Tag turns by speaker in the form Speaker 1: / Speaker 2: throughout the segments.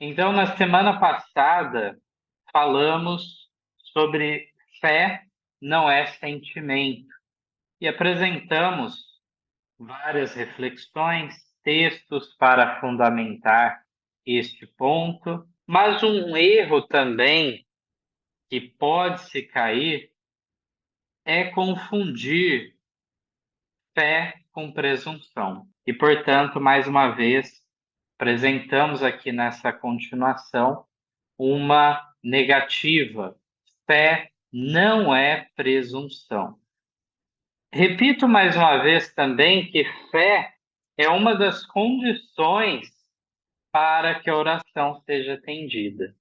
Speaker 1: Então, na semana passada, falamos sobre fé não é sentimento e apresentamos várias reflexões, textos para fundamentar este ponto, mas um erro também que pode se cair é confundir fé com presunção. E, portanto, mais uma vez, apresentamos aqui nessa continuação uma negativa. Fé não é presunção. Repito mais uma vez também que fé é uma das condições para que a oração seja atendida.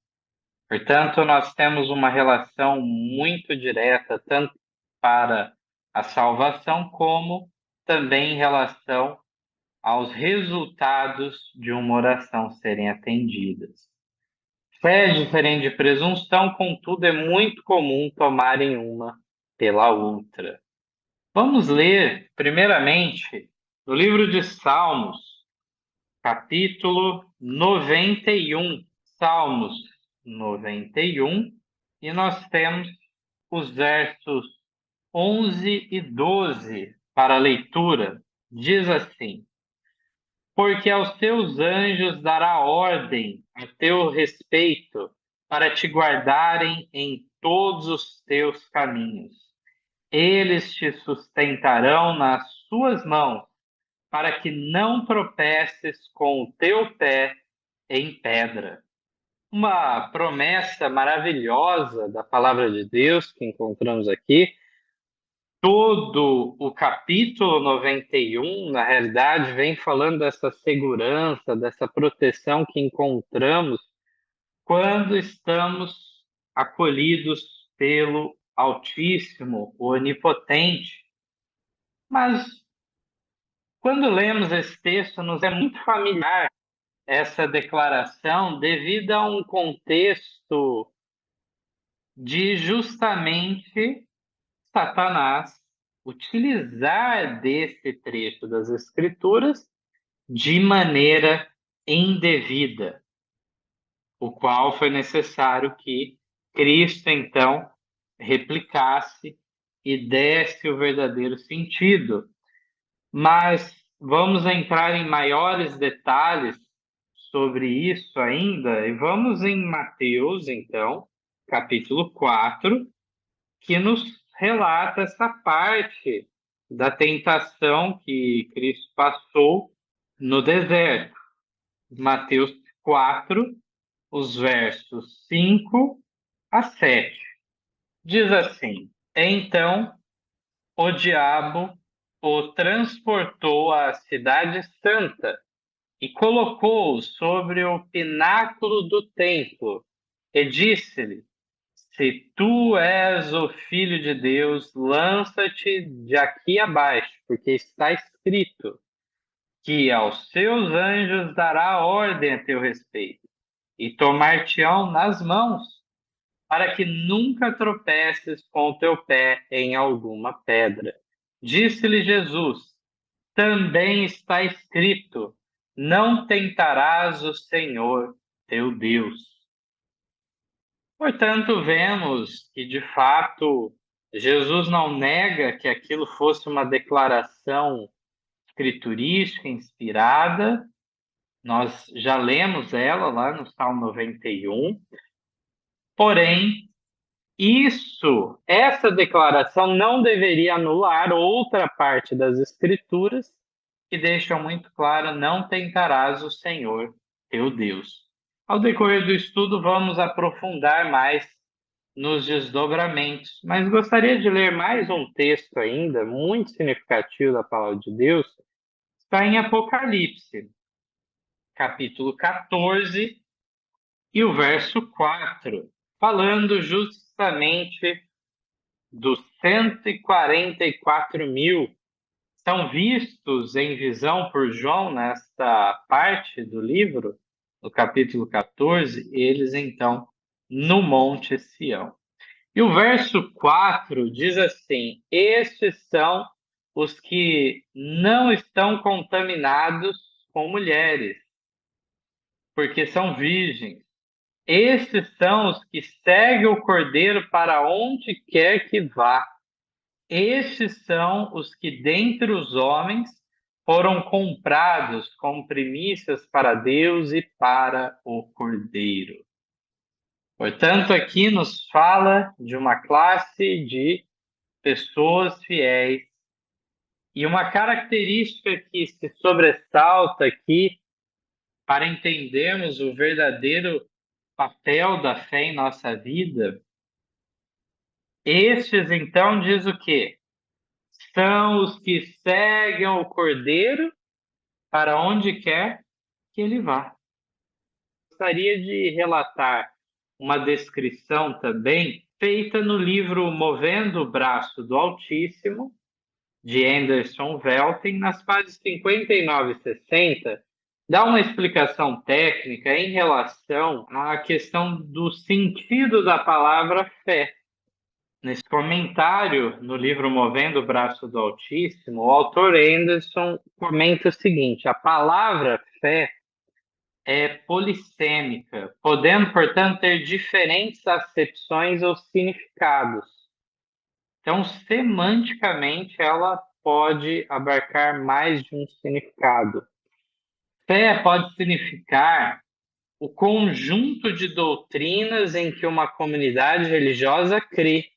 Speaker 1: Portanto, nós temos uma relação muito direta, tanto para a salvação, como também em relação aos resultados de uma oração serem atendidas. Fé é diferente de presunção, contudo, é muito comum tomarem uma pela outra. Vamos ler, primeiramente, no livro de Salmos, capítulo 91. Salmos 91, e nós temos os versos 11 e 12 para a leitura. Diz assim: Porque aos teus anjos dará ordem a teu respeito, para te guardarem em todos os teus caminhos. Eles te sustentarão nas suas mãos, para que não tropeces com o teu pé em pedra. Uma promessa maravilhosa da palavra de Deus que encontramos aqui. Todo o capítulo 91, na realidade, vem falando dessa segurança, dessa proteção que encontramos quando estamos acolhidos pelo Altíssimo, o Onipotente. Mas quando lemos esse texto, nos é muito familiar essa declaração devido a um contexto de justamente Satanás utilizar desse trecho das Escrituras de maneira indevida, o qual foi necessário que Cristo, então, replicasse e desse o verdadeiro sentido. Mas vamos entrar em maiores detalhes sobre isso ainda, e vamos em Mateus, então, capítulo 4, que nos relata essa parte da tentação que Cristo passou no deserto. Mateus 4, os versos 5 a 7. Diz assim: Então o diabo o transportou à cidade santa e colocou-o sobre o pináculo do templo e disse-lhe: Se tu és o filho de Deus, lança-te de aqui abaixo, porque está escrito que aos seus anjos dará ordem a teu respeito, e tomar-te-ão nas mãos, para que nunca tropeces com o teu pé em alguma pedra. Disse-lhe Jesus: Também está escrito: Não tentarás o Senhor teu Deus. Portanto, vemos que, de fato, Jesus não nega que aquilo fosse uma declaração escriturística, inspirada. Nós já lemos ela lá no Salmo 91. Porém, essa declaração não deveria anular outra parte das Escrituras que deixam muito claro: não tentarás o Senhor teu Deus. Ao decorrer do estudo, vamos aprofundar mais nos desdobramentos, mas gostaria de ler mais um texto ainda, muito significativo da palavra de Deus. Está em Apocalipse, capítulo 14, e o verso 4, falando justamente dos 144.000 são vistos em visão por João nesta parte do livro, no capítulo 14, eles então no Monte Sião. E o verso 4 diz assim: Estes são os que não estão contaminados com mulheres, porque são virgens. Estes são os que seguem o Cordeiro para onde quer que vá. Estes são os que dentre os homens foram comprados com primícias para Deus e para o Cordeiro. Portanto, aqui nos fala de uma classe de pessoas fiéis. E uma característica que se sobressalta aqui para entendermos o verdadeiro papel da fé em nossa vida, estes então diz o quê? São os que seguem o Cordeiro para onde quer que ele vá. Gostaria de relatar uma descrição também feita no livro Movendo o Braço do Altíssimo, de Anderson Velten, nas páginas 59 e 60, dá uma explicação técnica em relação à questão do sentido da palavra fé. Nesse comentário, no livro Movendo o Braço do Altíssimo, o autor Anderson comenta o seguinte: a palavra fé é polissêmica, podendo, portanto, ter diferentes acepções ou significados. Então, semanticamente, ela pode abarcar mais de um significado. Fé pode significar o conjunto de doutrinas em que uma comunidade religiosa crê.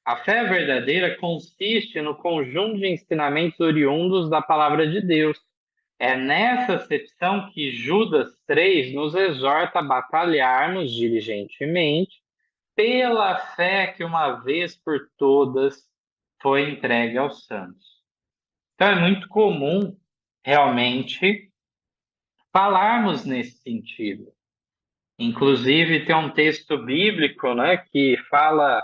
Speaker 1: A fé verdadeira consiste no conjunto de ensinamentos oriundos da palavra de Deus. É nessa acepção que Judas 3 nos exorta a batalharmos diligentemente pela fé que uma vez por todas foi entregue aos santos. Então é muito comum realmente falarmos nesse sentido. Inclusive tem um texto bíblico, né, que fala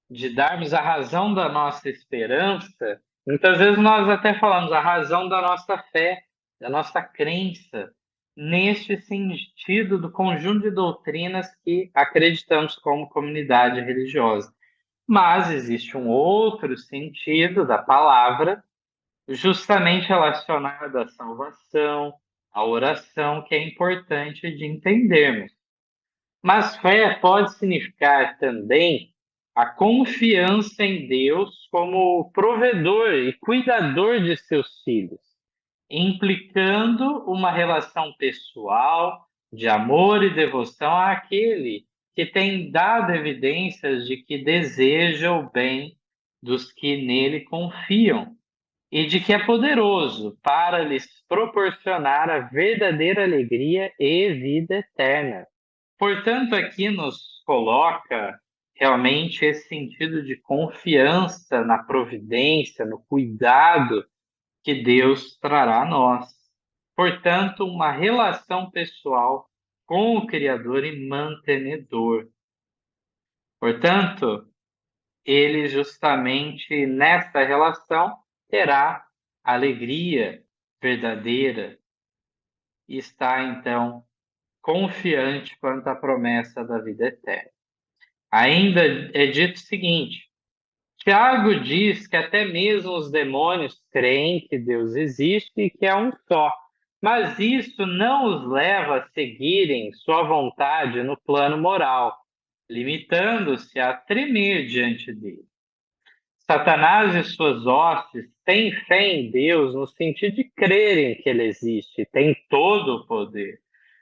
Speaker 1: de darmos a razão da nossa esperança. Muitas vezes nós até falamos a razão da nossa fé, da nossa crença, neste sentido do conjunto de doutrinas que acreditamos como comunidade religiosa. Mas existe um outro sentido da palavra, justamente relacionado à salvação, à oração, que é importante de entendermos. Mas fé pode significar também a confiança em Deus como provedor e cuidador de seus filhos, implicando uma relação pessoal de amor e devoção àquele que tem dado evidências de que deseja o bem dos que nele confiam e de que é poderoso para lhes proporcionar a verdadeira alegria e vida eterna. Portanto, aqui nos coloca realmente esse sentido de confiança na providência, no cuidado que Deus trará a nós. Portanto, uma relação pessoal com o Criador e mantenedor. Portanto, ele justamente nesta relação terá alegria verdadeira e está então confiante quanto à promessa da vida eterna. Ainda é dito o seguinte: Tiago diz que até mesmo os demônios creem que Deus existe e que é um só, mas isso não os leva a seguirem sua vontade no plano moral, limitando-se a tremer diante dele. Satanás e suas hostes têm fé em Deus no sentido de crerem que ele existe, tem todo o poder,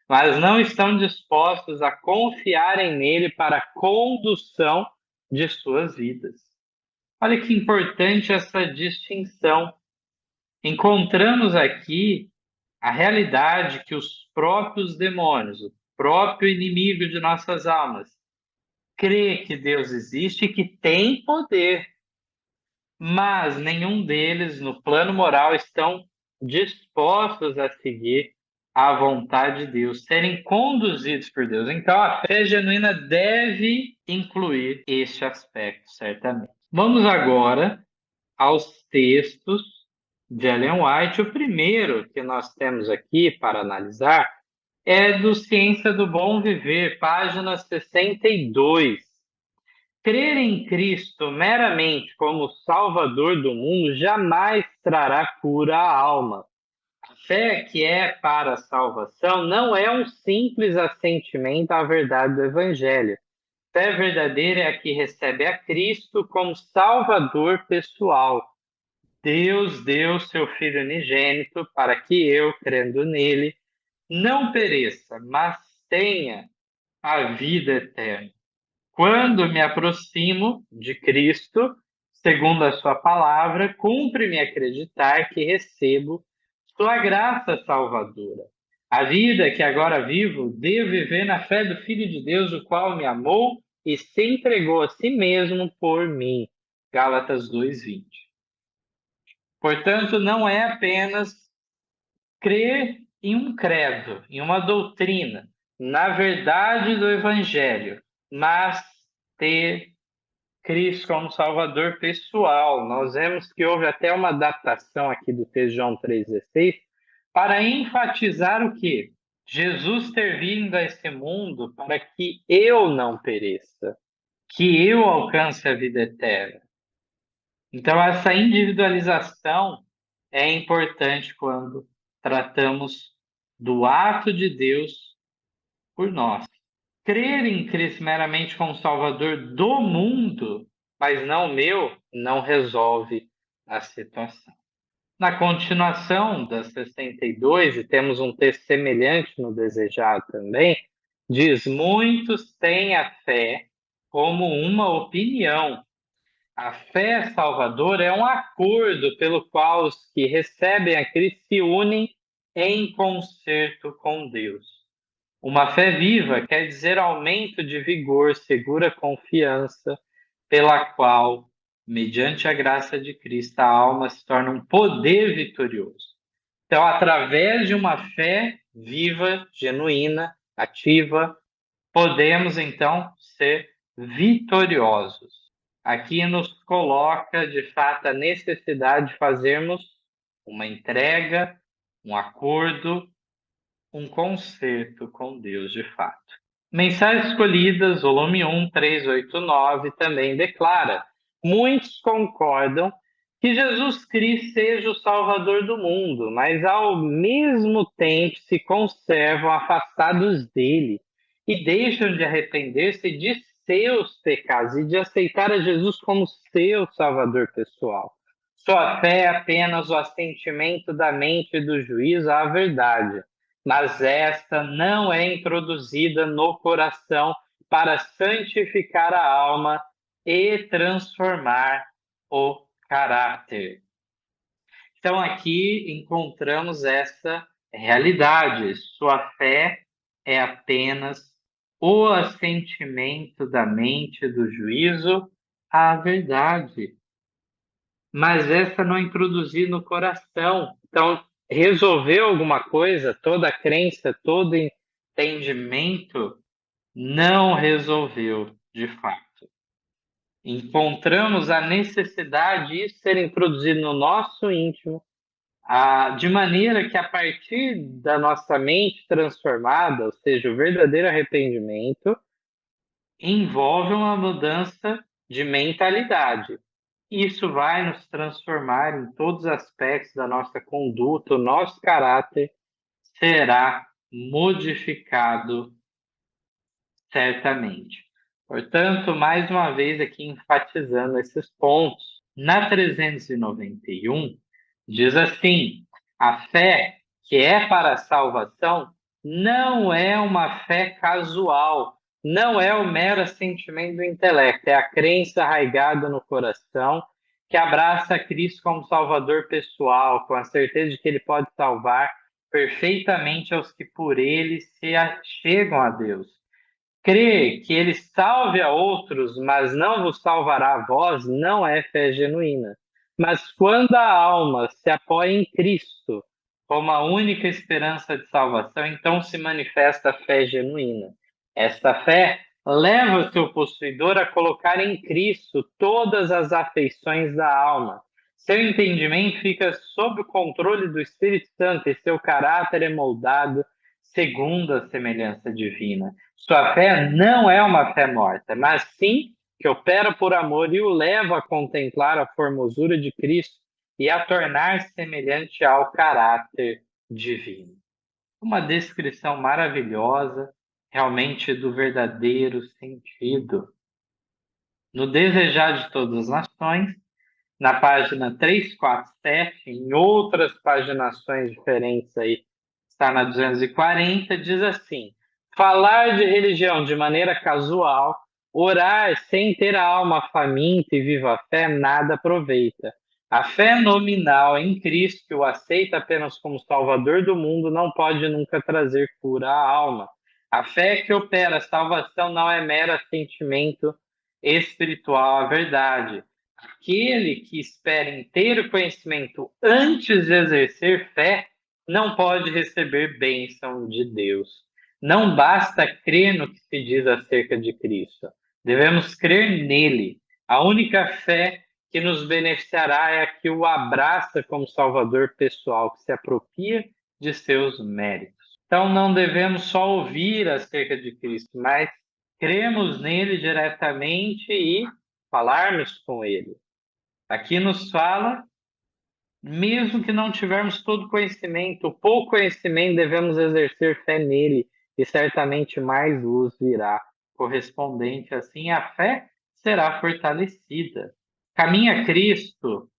Speaker 1: mas não estão dispostos a confiarem nele para a condução de suas vidas. Olha que importante essa distinção. Encontramos aqui a realidade que os próprios demônios, o próprio inimigo de nossas almas, crê que Deus existe e que tem poder, mas nenhum deles, no plano moral, estão dispostos a seguir a vontade de Deus, serem conduzidos por Deus. Então, a fé genuína deve incluir este aspecto, certamente. Vamos agora aos textos de Ellen White. O primeiro que nós temos aqui para analisar é do Ciência do Bom Viver, página 62. Crer em Cristo meramente como Salvador do mundo jamais trará cura à alma. A fé que é para a salvação não é um simples assentimento à verdade do Evangelho. Fé verdadeira é a que recebe a Cristo como Salvador pessoal. Deus deu seu Filho unigênito para que eu, crendo nele, não pereça, mas tenha a vida eterna. Quando me aproximo de Cristo, segundo a sua palavra, cumpre-me acreditar que recebo sua graça salvadora. A vida que agora vivo, devo viver na fé do Filho de Deus, o qual me amou e se entregou a si mesmo por mim. Gálatas 2:20. Portanto, não é apenas crer em um credo, em uma doutrina, na verdade do Evangelho, mas ter Cristo como Salvador pessoal. Nós vemos que houve até uma adaptação aqui do texto de João 3,16 para enfatizar o quê? Jesus ter vindo a esse mundo para que eu não pereça, que eu alcance a vida eterna. Então, essa individualização é importante quando tratamos do ato de Deus por nós. Crer em Cristo meramente como Salvador do mundo, mas não meu, não resolve a situação. Na continuação da 62, e temos um texto semelhante no Desejado também, diz: muitos têm a fé como uma opinião. A fé salvadora é um acordo pelo qual os que recebem a Cristo se unem em concerto com Deus. Uma fé viva quer dizer aumento de vigor, segura confiança, pela qual, mediante a graça de Cristo, a alma se torna um poder vitorioso. Então, através de uma fé viva, genuína, ativa, podemos então ser vitoriosos. Aqui nos coloca, de fato, a necessidade de fazermos uma entrega, um acordo, um concerto com Deus de fato. Mensagens Escolhidas, volume 1, 389, também declara: muitos concordam que Jesus Cristo seja o Salvador do mundo, mas ao mesmo tempo se conservam afastados dele e deixam de arrepender-se de seus pecados e de aceitar a Jesus como seu Salvador pessoal. Sua fé é apenas o assentimento da mente e do juízo à verdade, mas esta não é introduzida no coração para santificar a alma e transformar o caráter. Então, aqui encontramos essa realidade. Sua fé é apenas o assentimento da mente e do juízo à verdade, mas essa não é introduzida no coração. Então, resolveu alguma coisa, toda crença, todo entendimento, não resolveu de fato. Encontramos a necessidade de isso ser introduzido no nosso íntimo, de maneira que a partir da nossa mente transformada, ou seja, o verdadeiro arrependimento, envolve uma mudança de mentalidade. Isso vai nos transformar em todos os aspectos da nossa conduta, o nosso caráter será modificado certamente. Portanto, mais uma vez aqui enfatizando esses pontos. Na 391, diz assim: a fé que é para a salvação não é uma fé casual, não é o mero sentimento do intelecto, é a crença arraigada no coração que abraça Cristo como Salvador pessoal, com a certeza de que Ele pode salvar perfeitamente aos que por Ele se achegam a Deus. Crer que Ele salve a outros, mas não vos salvará a vós, não é fé genuína. Mas quando a alma se apoia em Cristo como a única esperança de salvação, então se manifesta a fé genuína. Esta fé leva o seu possuidor a colocar em Cristo todas as afeições da alma. Seu entendimento fica sob o controle do Espírito Santo e seu caráter é moldado segundo a semelhança divina. Sua fé não é uma fé morta, mas sim que opera por amor e o leva a contemplar a formosura de Cristo e a tornar semelhante ao caráter divino. Uma descrição maravilhosa, realmente, do verdadeiro sentido. No Desejar de Todas as Nações, na página 347, em outras paginações diferentes aí, está na 240, diz assim: falar de religião de maneira casual, orar sem ter a alma faminta e viva a fé, nada aproveita. A fé nominal em Cristo, que o aceita apenas como Salvador do mundo, não pode nunca trazer cura à alma. A fé que opera a salvação não é mero sentimento espiritual, a verdade. Aquele que espera em ter o conhecimento antes de exercer fé não pode receber bênção de Deus. Não basta crer no que se diz acerca de Cristo. Devemos crer nele. A única fé que nos beneficiará é a que o abraça como Salvador pessoal, que se apropria de seus méritos. Então não devemos só ouvir acerca de Cristo, mas cremos nele diretamente e falarmos com ele. Aqui nos fala, mesmo que não tivermos todo conhecimento, pouco conhecimento, devemos exercer fé nele, e certamente mais luz virá correspondente. Assim, a fé será fortalecida. Caminha Cristo,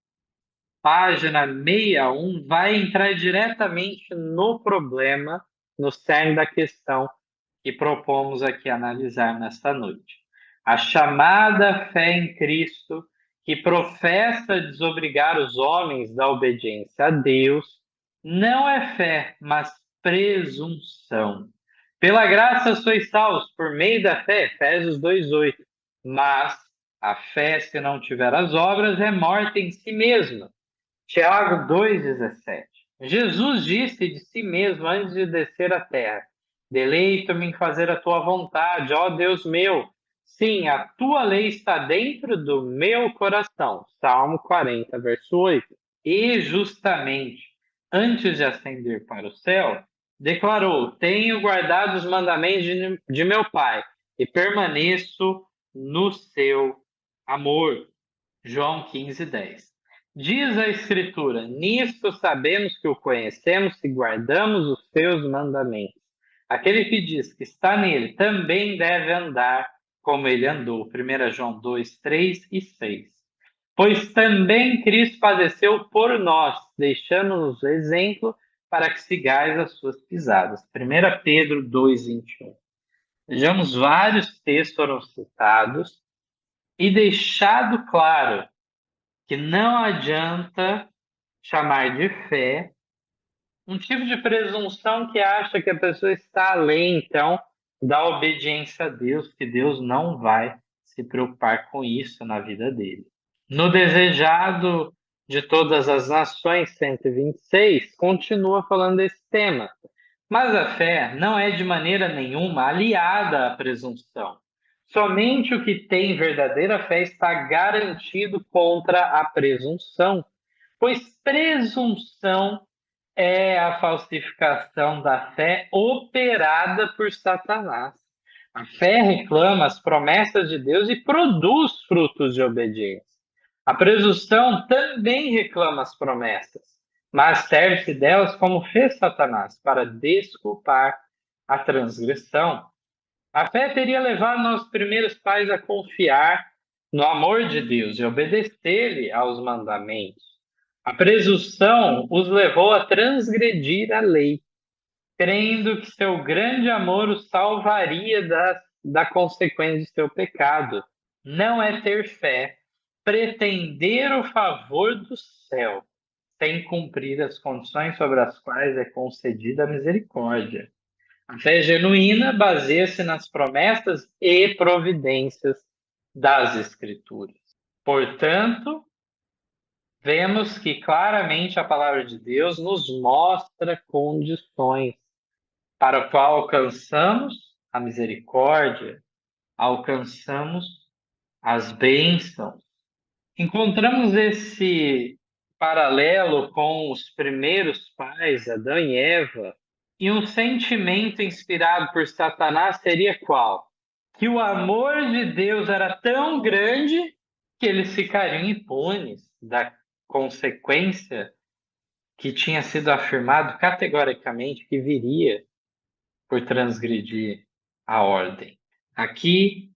Speaker 1: página 61, vai entrar diretamente no problema, no cerne da questão que propomos aqui analisar nesta noite. A chamada fé em Cristo, que professa desobrigar os homens da obediência a Deus, não é fé, mas presunção. Pela graça sois salvos por meio da fé, Efésios 2:8. Mas a fé, se não tiver as obras, é morta em si mesma. Tiago 2,17. Jesus disse de si mesmo antes de descer à terra: deleito-me em fazer a tua vontade, ó Deus meu. Sim, a tua lei está dentro do meu coração. Salmo 40, verso 8. E justamente antes de ascender para o céu, declarou: tenho guardado os mandamentos de meu Pai e permaneço no seu amor. João 15:10. Diz a Escritura: nisto sabemos que o conhecemos se guardamos os seus mandamentos. Aquele que diz que está nele também deve andar como ele andou. 1 João 2, 3 e 6. Pois também Cristo padeceu por nós, deixando-nos exemplo para que sigais as suas pisadas. 1 Pedro 2, 21. Vejamos, vários textos foram citados e deixado claro que não adianta chamar de fé um tipo de presunção que acha que a pessoa está além, então, da obediência a Deus, que Deus não vai se preocupar com isso na vida dele. No Desejado de Todas as Nações, 126, continua falando desse tema. Mas a fé não é de maneira nenhuma aliada à presunção. Somente o que tem verdadeira fé está garantido contra a presunção, pois presunção é a falsificação da fé operada por Satanás. A fé reclama as promessas de Deus e produz frutos de obediência. A presunção também reclama as promessas, mas serve-se delas como fez Satanás, para desculpar a transgressão. A fé teria levado nossos primeiros pais a confiar no amor de Deus e obedecer-lhe aos mandamentos. A presunção os levou a transgredir a lei, crendo que seu grande amor os salvaria da consequência de seu pecado. Não é ter fé pretender o favor do céu, sem cumprir as condições sobre as quais é concedida a misericórdia. A fé genuína baseia-se nas promessas e providências das Escrituras. Portanto, vemos que claramente a palavra de Deus nos mostra condições para o qual alcançamos a misericórdia, alcançamos as bênçãos. Encontramos esse paralelo com os primeiros pais, Adão e Eva, e um sentimento inspirado por Satanás seria qual? Que o amor de Deus era tão grande que eles ficariam impunes da consequência que tinha sido afirmado categoricamente que viria por transgredir a ordem. Aqui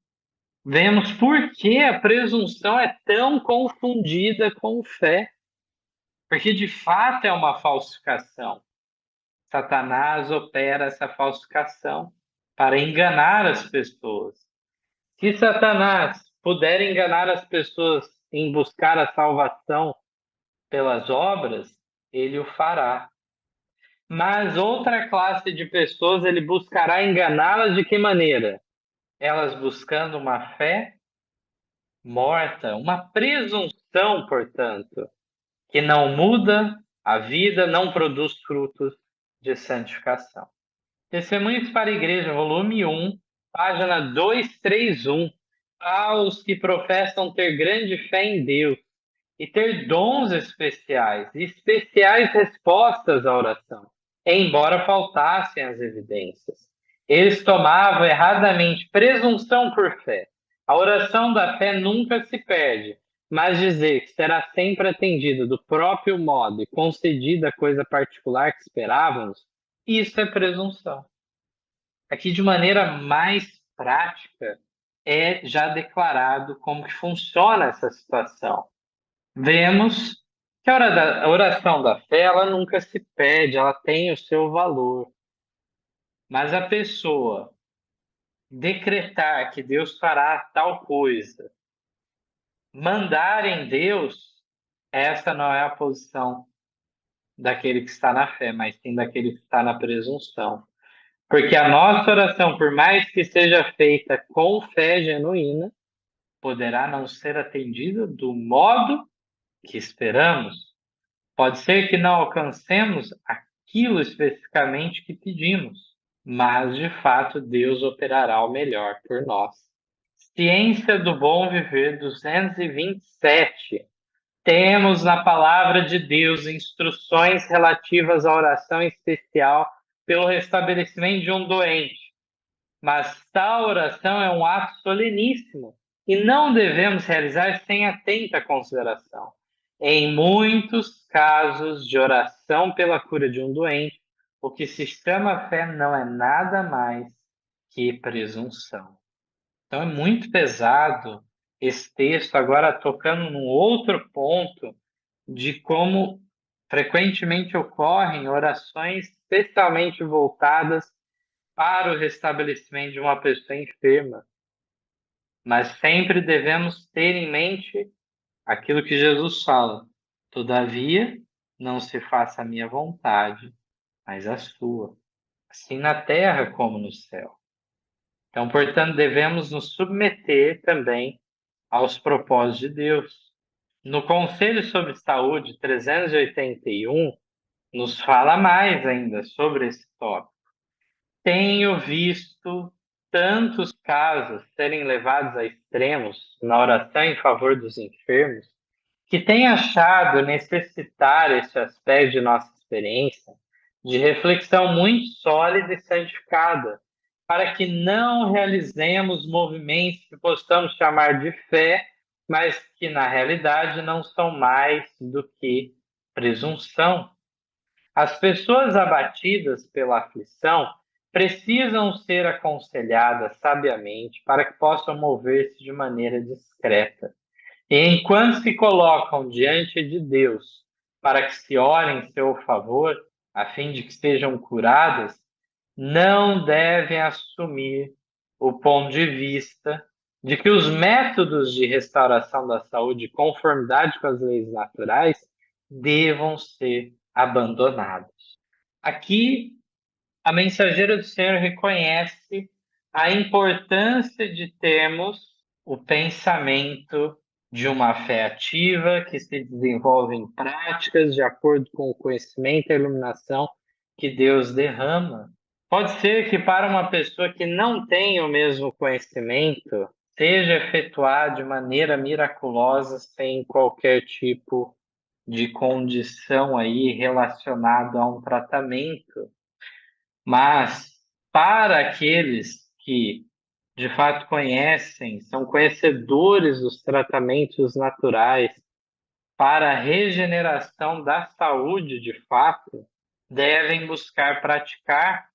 Speaker 1: vemos por que a presunção é tão confundida com fé, porque de fato é uma falsificação. Satanás opera essa falsificação para enganar as pessoas. Se Satanás puder enganar as pessoas em buscar a salvação pelas obras, ele o fará. Mas outra classe de pessoas ele buscará enganá-las de que maneira? Elas buscando uma fé morta, uma presunção, portanto, que não muda a vida, não produz frutos de santificação. Testemunhos para a Igreja, volume 1, página 231. Aos que professam ter grande fé em Deus e ter dons especiais, e especiais respostas à oração, embora faltassem as evidências. Eles tomavam erradamente presunção por fé. A oração da fé nunca se perde, mas dizer que será sempre atendida do próprio modo e concedida a coisa particular que esperávamos, isso é presunção. Aqui, de maneira mais prática, é já declarado como que funciona essa situação. Vemos que a oração da fé, ela nunca se pede, ela tem o seu valor. Mas a pessoa decretar que Deus fará tal coisa, mandar em Deus, essa não é a posição daquele que está na fé, mas sim daquele que está na presunção. Porque a nossa oração, por mais que seja feita com fé genuína, poderá não ser atendida do modo que esperamos. Pode ser que não alcancemos aquilo especificamente que pedimos, mas de fato Deus operará o melhor por nós. Ciência do Bom Viver 227. Temos na palavra de Deus instruções relativas à oração especial pelo restabelecimento de um doente. Mas tal oração é um ato soleníssimo e não devemos realizar sem atenta consideração. Em muitos casos de oração pela cura de um doente, o que se chama fé não é nada mais que presunção. Então é muito pesado esse texto, agora tocando num outro ponto de como frequentemente ocorrem orações especialmente voltadas para o restabelecimento de uma pessoa enferma. Mas sempre devemos ter em mente aquilo que Jesus fala: todavia, não se faça a minha vontade, mas a sua, assim na terra como no céu. Então, portanto, devemos nos submeter também aos propósitos de Deus. No Conselho sobre Saúde 381, nos fala mais ainda sobre esse tópico. Tenho visto tantos casos serem levados a extremos na oração em favor dos enfermos, que tenho achado necessitar esse aspecto de nossa experiência de reflexão muito sólida e santificada, para que não realizemos movimentos que possamos chamar de fé, mas que na realidade não são mais do que presunção. As pessoas abatidas pela aflição precisam ser aconselhadas sabiamente para que possam mover-se de maneira discreta. E enquanto se colocam diante de Deus para que se ore em seu favor, a fim de que sejam curadas, não devem assumir o ponto de vista de que os métodos de restauração da saúde, de conformidade com as leis naturais, devam ser abandonados. Aqui, a mensageira do Senhor reconhece a importância de termos o pensamento de uma fé ativa que se desenvolve em práticas de acordo com o conhecimento e a iluminação que Deus derrama. Pode ser que para uma pessoa que não tem o mesmo conhecimento, seja efetuado de maneira miraculosa, sem qualquer tipo de condição aí relacionada a um tratamento. Mas para aqueles que de fato conhecem, são conhecedores dos tratamentos naturais, para a regeneração da saúde de fato, devem buscar praticar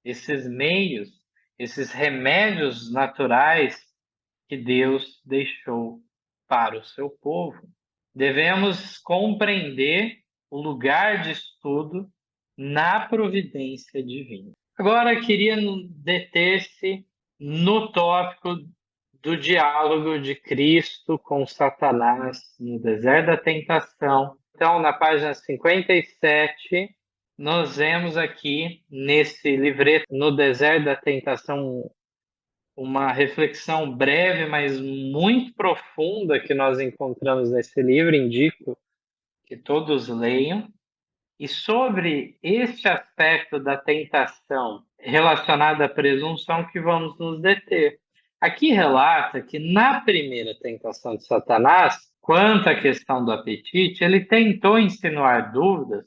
Speaker 1: esses meios, esses remédios naturais que Deus deixou para o seu povo. Devemos compreender o lugar de estudo na providência divina. Agora, queria deter-se no tópico do diálogo de Cristo com Satanás no deserto da tentação. Então, na página 57, nós vemos aqui nesse livreto, no deserto da tentação, uma reflexão breve, mas muito profunda que nós encontramos nesse livro. Indico que todos leiam. E sobre este aspecto da tentação relacionado à presunção que vamos nos deter. Aqui relata que na primeira tentação de Satanás, quanto à questão do apetite, ele tentou insinuar dúvidas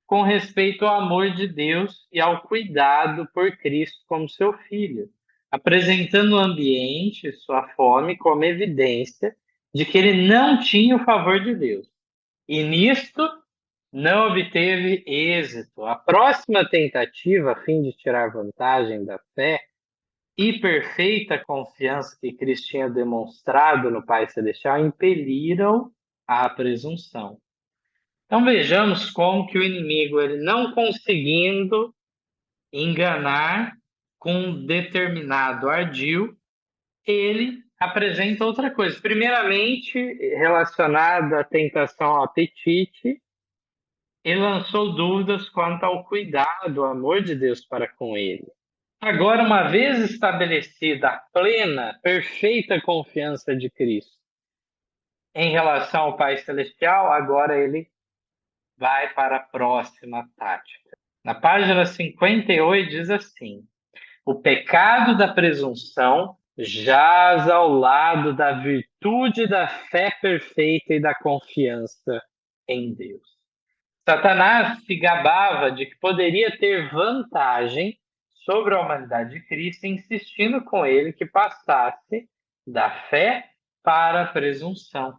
Speaker 1: com respeito ao amor de Deus e ao cuidado por Cristo como seu filho, apresentando o ambiente, sua fome, como evidência de que ele não tinha o favor de Deus. E nisto não obteve êxito. A próxima tentativa, a fim de tirar vantagem da fé e perfeita confiança que Cristo tinha demonstrado no Pai Celestial, impeliram à presunção. Então vejamos como que o inimigo, ele não conseguindo enganar com um determinado ardil, ele apresenta outra coisa. Primeiramente, relacionado à tentação ao apetite, ele lançou dúvidas quanto ao cuidado, ao amor de Deus para com ele. Agora, uma vez estabelecida a plena, perfeita confiança de Cristo em relação ao Pai Celestial, agora ele vai para a próxima tática. Na página 58 diz assim: o pecado da presunção jaz ao lado da virtude da fé perfeita e da confiança em Deus. Satanás se gabava de que poderia ter vantagem sobre a humanidade de Cristo, insistindo com ele que passasse da fé para a presunção.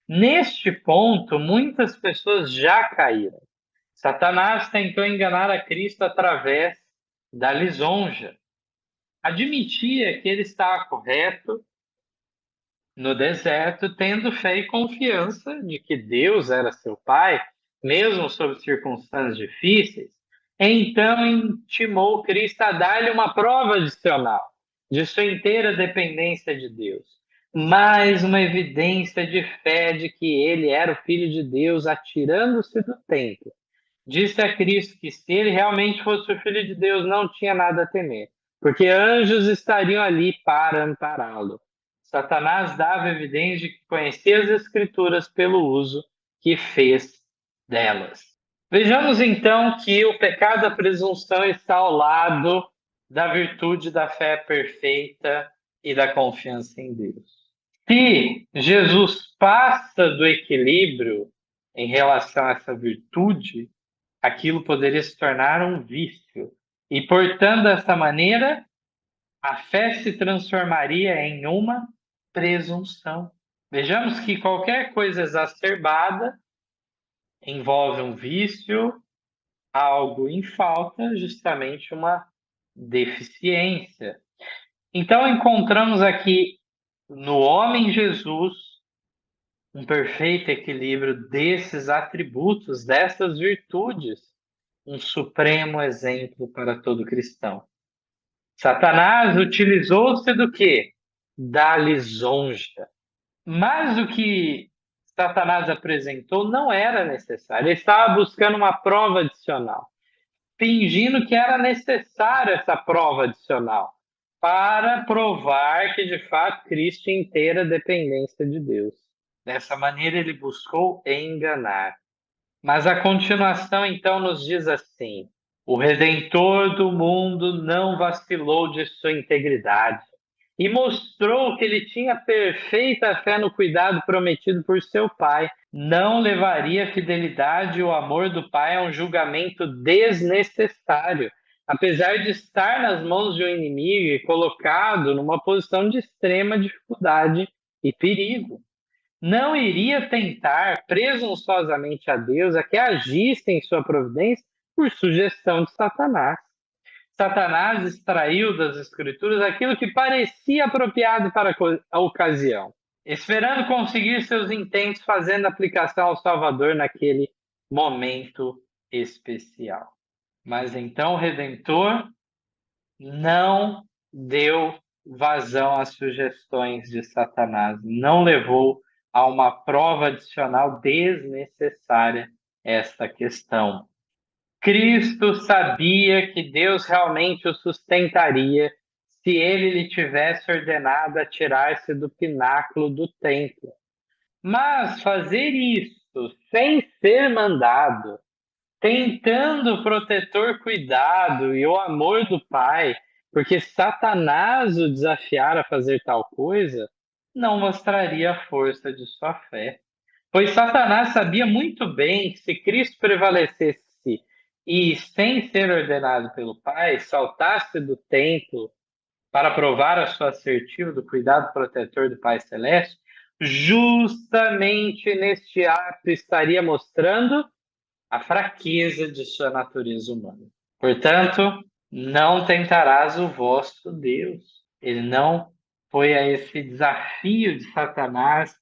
Speaker 1: Neste ponto, muitas pessoas já caíram. Satanás tentou enganar a Cristo através da lisonja. Admitia que ele estava correto no deserto, tendo fé e confiança de que Deus era seu Pai, mesmo sob circunstâncias difíceis. Então intimou Cristo a dar-lhe uma prova adicional de sua inteira dependência de Deus, mais uma evidência de fé de que ele era o Filho de Deus, atirando-se do templo. Disse a Cristo que se ele realmente fosse o Filho de Deus, não tinha nada a temer, porque anjos estariam ali para ampará-lo. Satanás dava evidência de que conhecia as Escrituras pelo uso que fez delas. Vejamos então que o pecado da presunção está ao lado da virtude da fé perfeita e da confiança em Deus. Se Jesus passa do equilíbrio em relação a essa virtude, aquilo poderia se tornar um vício. E, portanto, dessa maneira, a fé se transformaria em uma presunção. Vejamos que qualquer coisa exacerbada envolve um vício, algo em falta, justamente uma deficiência. Então, encontramos aqui no homem Jesus um perfeito equilíbrio desses atributos, dessas virtudes, um supremo exemplo para todo cristão. Satanás utilizou-se do quê? Da lisonja. Mas o que Satanás apresentou não era necessário. Ele estava buscando uma prova adicional, fingindo que era necessária essa prova adicional para provar que, de fato, Cristo tinha inteira dependência de Deus. Dessa maneira, ele buscou enganar. Mas a continuação, então, nos diz assim: o Redentor do mundo não vacilou de sua integridade e mostrou que ele tinha perfeita fé no cuidado prometido por seu Pai. Não levaria a fidelidade e o amor do Pai a um julgamento desnecessário, apesar de estar nas mãos de um inimigo e colocado numa posição de extrema dificuldade e perigo. não iria tentar presunçosamente a Deus a que agisse em sua providência por sugestão de Satanás. Satanás extraiu das Escrituras aquilo que parecia apropriado para a ocasião, esperando conseguir seus intentos, fazendo aplicação ao Salvador naquele momento especial. Mas então o Redentor não deu vazão às sugestões de Satanás, não levou a uma prova adicional desnecessária esta questão. Cristo sabia que Deus realmente o sustentaria se ele lhe tivesse ordenado atirar-se do pináculo do templo. Mas fazer isso sem ser mandado, tentando o protetor cuidado e o amor do Pai, porque Satanás o desafiara a fazer tal coisa, não mostraria a força de sua fé. Pois Satanás sabia muito bem que se Cristo prevalecesse e, sem ser ordenado pelo Pai, saltasse do templo para provar a sua assertiva do cuidado protetor do Pai Celeste, justamente neste ato estaria mostrando a fraqueza de sua natureza humana. Portanto, não tentarás o vosso Deus. Ele não foi a esse desafio de Satanás,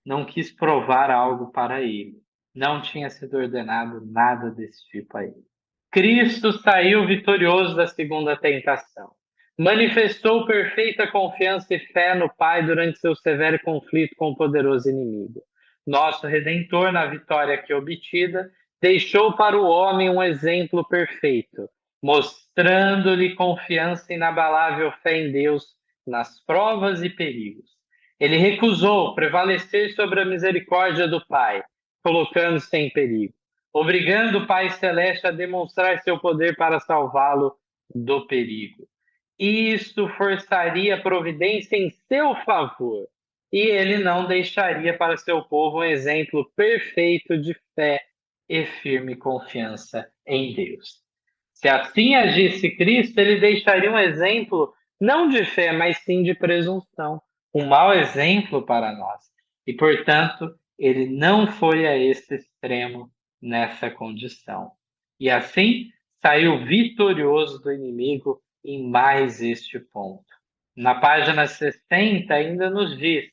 Speaker 1: não quis provar algo para ele. Não tinha sido ordenado nada desse tipo a ele. Cristo saiu vitorioso da segunda tentação. Manifestou perfeita confiança e fé no Pai durante seu severo conflito com o poderoso inimigo. Nosso Redentor, na vitória que obtida, deixou para o homem um exemplo perfeito, mostrando-lhe confiança e inabalável fé em Deus nas provas e perigos. Ele recusou prevalecer sobre a misericórdia do Pai, colocando-se em perigo, obrigando o Pai Celeste a demonstrar seu poder para salvá-lo do perigo. Isto forçaria a providência em seu favor, e ele não deixaria para seu povo um exemplo perfeito de fé e firme confiança em Deus. Se assim agisse Cristo, ele deixaria um exemplo não de fé, mas sim de presunção, um mau exemplo para nós. E, portanto, ele não foi a esse extremo nessa condição. E assim saiu vitorioso do inimigo em mais este ponto. Na página 60 ainda nos diz: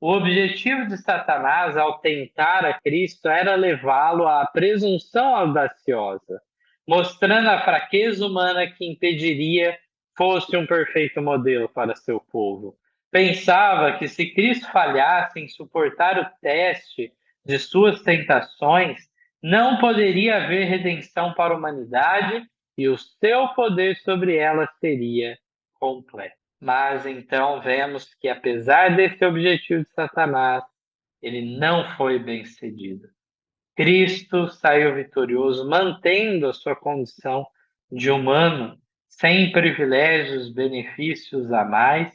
Speaker 1: o objetivo de Satanás ao tentar a Cristo era levá-lo à presunção audaciosa, mostrando a fraqueza humana que impediria fosse um perfeito modelo para seu povo. Pensava que se Cristo falhasse em suportar o teste de suas tentações, não poderia haver redenção para a humanidade e o seu poder sobre ela seria completo. Mas então vemos que, apesar desse objetivo de Satanás, ele não foi bem sucedido. Cristo saiu vitorioso, mantendo a sua condição de humano, sem privilégios, benefícios a mais,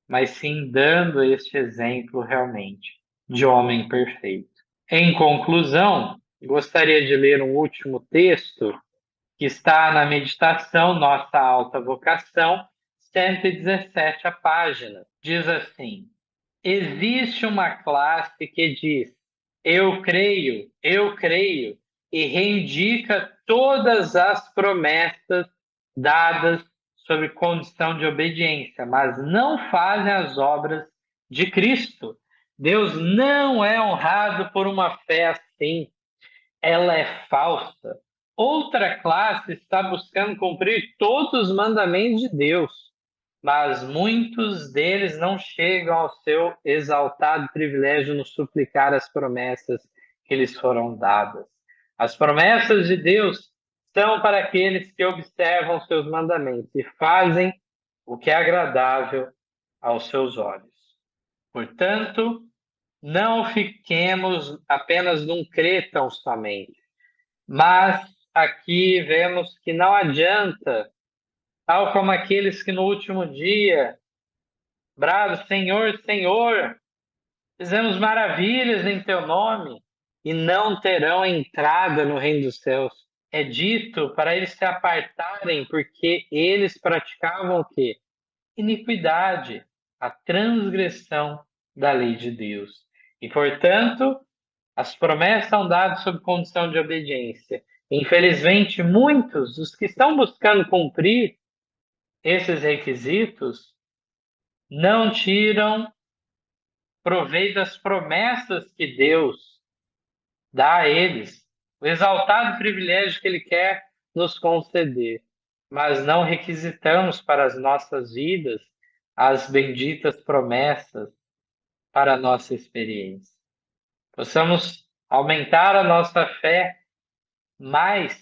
Speaker 1: mas sim dando este exemplo realmente de homem perfeito. Em conclusão, gostaria de ler um último texto que está na meditação Nossa Alta Vocação, 117 a página. Diz assim: existe uma classe que diz eu creio, e reivindica todas as promessas dadas sob condição de obediência, mas não fazem as obras de Cristo. Deus não é honrado por uma fé assim. Ela é falsa. Outra classe está buscando cumprir todos os mandamentos de Deus, mas muitos deles não chegam ao seu exaltado privilégio no suplicar as promessas que lhes foram dadas. As promessas de Deus são para aqueles que observam seus mandamentos e fazem o que é agradável aos seus olhos. Portanto, não fiquemos apenas num crer tão somente, mas aqui vemos que não adianta, tal como aqueles que no último dia bravos, Senhor, Senhor, fizemos maravilhas em teu nome, e não terão entrada no reino dos céus. É dito para eles se apartarem, porque eles praticavam o quê? Iniquidade, a transgressão da lei de Deus. E, portanto, as promessas são dadas sob condição de obediência. Infelizmente, muitos dos que estão buscando cumprir esses requisitos não tiram proveito das promessas que Deus dá a eles, o exaltado privilégio que Ele quer nos conceder, mas não requisitamos para as nossas vidas as benditas promessas para a nossa experiência. Possamos aumentar a nossa fé mais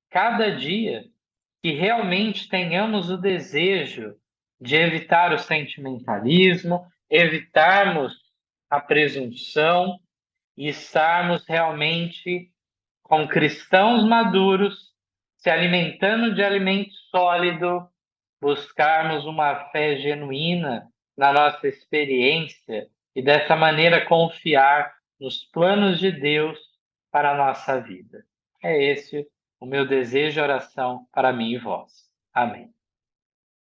Speaker 1: cada dia, que realmente tenhamos o desejo de evitar o sentimentalismo, evitarmos a presunção e estarmos realmente como cristãos maduros, se alimentando de alimento sólido, buscarmos uma fé genuína na nossa experiência e dessa maneira confiar nos planos de Deus para a nossa vida. É esse o meu desejo e oração para mim e vós. Amém.